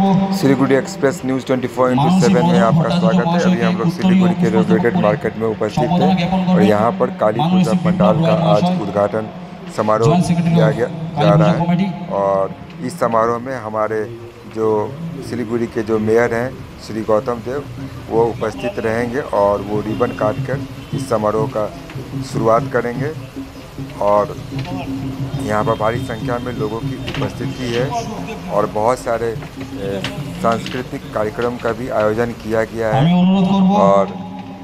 Siliguri express news 24/7 में आपका स्वागत है। अभी हम लोग सिलीगुड़ी के रेगुलेटेड मार्केट में उपस्थित हैं और यहाँ पर काली पूजा पंडाल का आज उद्घाटन समारोह किया जा रहा है। और इस समारोह में हमारे जो सिलीगुड़ी के जो मेयर हैं श्री गौतम देव, वो उपस्थित रहेंगे और वो रिबन काट कर इस समारोह का शुरुआत करेंगे। और यहाँ पर भारी संख्या में लोगों की उपस्थिति है और बहुत सारे सांस्कृतिक कार्यक्रम का भी आयोजन किया गया है और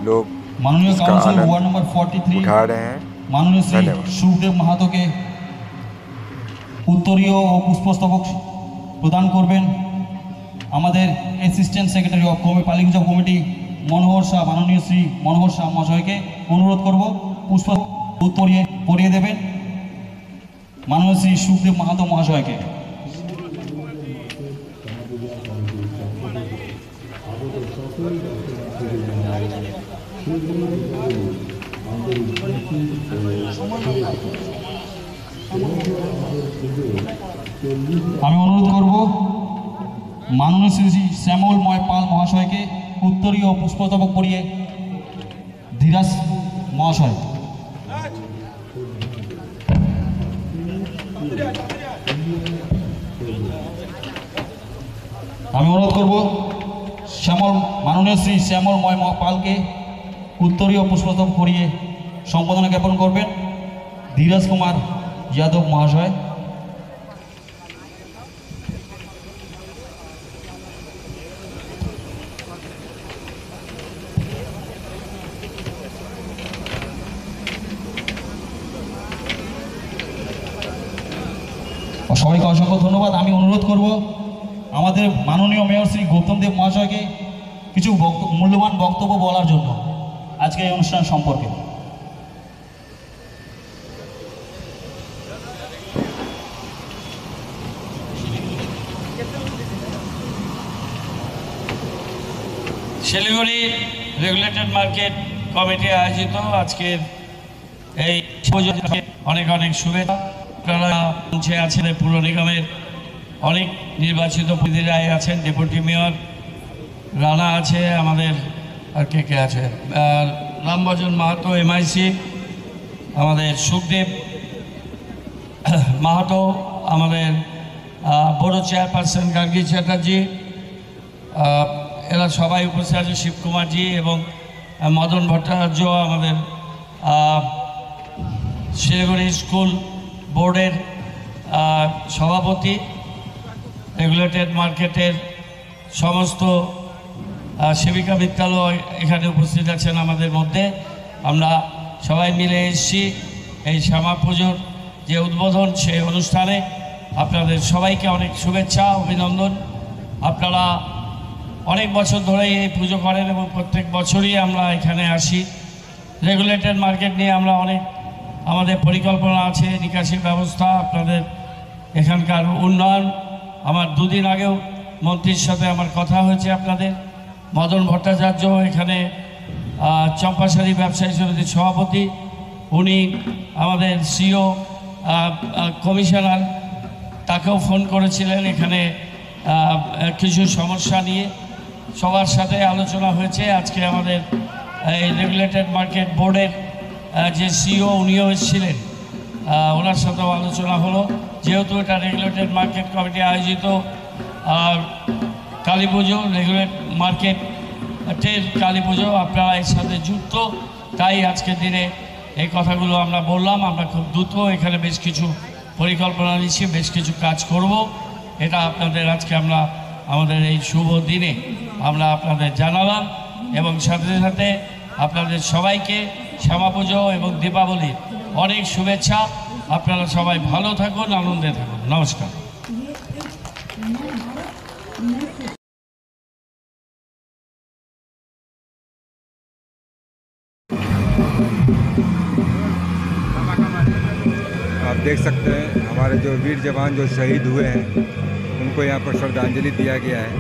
लोग इसका आनंद उठा रहे हैं। धन्यवाद। सुखदेव महातो के उत्तरीय और पुष्पस्तबक प्रदान करबेन हमारे assistant secretary of Kali Puja committee Manohar Shah, माननीय श्री मनोहर शाह महाशय के अनुरोध करब पुष्प पड़िए देवें माननीय श्री सुखदेव महातो महाशय के। अनुरोध करब माननीय श्री श्यामल मय पाल महाशय के उत्तरीय पुष्पस्तबक पड़िए धीराज महाशय। अनुरोध करब श्यामल माननीय श्री श्यामल मय पाल के उत्तरीय पुष्पस्तबक पड़िए सम्पादना ज्ञापन करबेन धीराज कुमार यादव महाशय। सबाई को असंख्य धन्यवाद। आमी अनुरोध करब आमादेर माननीय मेयर श्री गौतम देव महाशय के किछु मूल्यवान बक्तव्य बोलार जन्य आज के अनुष्ठान सम्पर्के। শিলিগুড়ি রেগুলেটেড মার্কেট কমিটি আয়োজিত আজকের এই অনেক অনেক শুভেচ্ছা। আপনারা মঞ্চে আছেন পুর নিগমের অনেক নির্বাচিত প্রতিনিধিরাই আছেন, ডেপুটি মেয়র রানা আছে, আমাদের আর কে আছে, রামভজন মাহাতো MIC, আমাদের সুখদেব মাহাতো, আমাদের বড় চেয়ারপারসন গার্গী চ্যাটার্জি, এরা সবাই উপস্থিত আছে, শিবকুমারজি এবং মদন ভট্টাচার্য, আমাদের শিলিগুড়ি স্কুল বোর্ডের সভাপতি, রেগুলেটেড মার্কেটের সমস্ত সেবিকা বিদ্যালয় এখানে উপস্থিত আছেন আমাদের মধ্যে। আমরা সবাই মিলে এসেছি এই শ্যামা পুজোর যে উদ্বোধন সেই অনুষ্ঠানে। আপনাদের সবাইকে অনেক শুভেচ্ছা, অভিনন্দন। আপনারা অনেক বছর ধরেই এই পুজো করেন এবং প্রত্যেক বছরই আমরা এখানে আসি। রেগুলেটেড মার্কেট নিয়ে আমরা অনেক আমাদের পরিকল্পনা আছে, নিকাশির ব্যবস্থা, আপনাদের এখানকার উন্নয়ন। আমার দুদিন আগেও মন্ত্রীর সাথে আমার কথা হয়েছে আপনাদের। মদন ভট্টাচার্য এখানে চম্পাশালী ব্যবসায়ী সমিতির সভাপতি, উনি আমাদের CEO কমিশনার, তাকেও ফোন করেছিলেন এখানে কিছু সমস্যা নিয়ে। সবার সাথে আলোচনা হয়েছে। আজকে আমাদের এই রেগুলেটেড মার্কেট বোর্ডের যে CEO উনিও এসেছিলেন, ওনার সাথেও আলোচনা হলো। যেহেতু এটা রেগুলেটেড মার্কেট কমিটি আয়োজিত কালী পুজো, রেগুলেট মার্কেটের কালী পুজো, আপনারা এর সাথে যুক্ত, তাই আজকের দিনে এই কথাগুলো আমরা বললাম। আমরা খুব দ্রুত এখানে বেশ কিছু পরিকল্পনা নিচ্ছি, বেশ কিছু কাজ করব। এটা আপনাদের আজকে আমরা আমাদের এই শুভ দিনে আমরা আপনাদের জানালাম এবং সাথে সাথে আপনাদের সবাইকে শ্যামা পুজো এবং দীপাবলির অনেক শুভেচ্ছা। আপনারা সবাই ভালো থাকুন, আনন্দে থাকুন। নমস্কার। आप देख सकते हैं हमारे जो वीर जवान जो शहीद हुए हैं उनको यहाँ पर श्रद्धांजलि दिया गया है।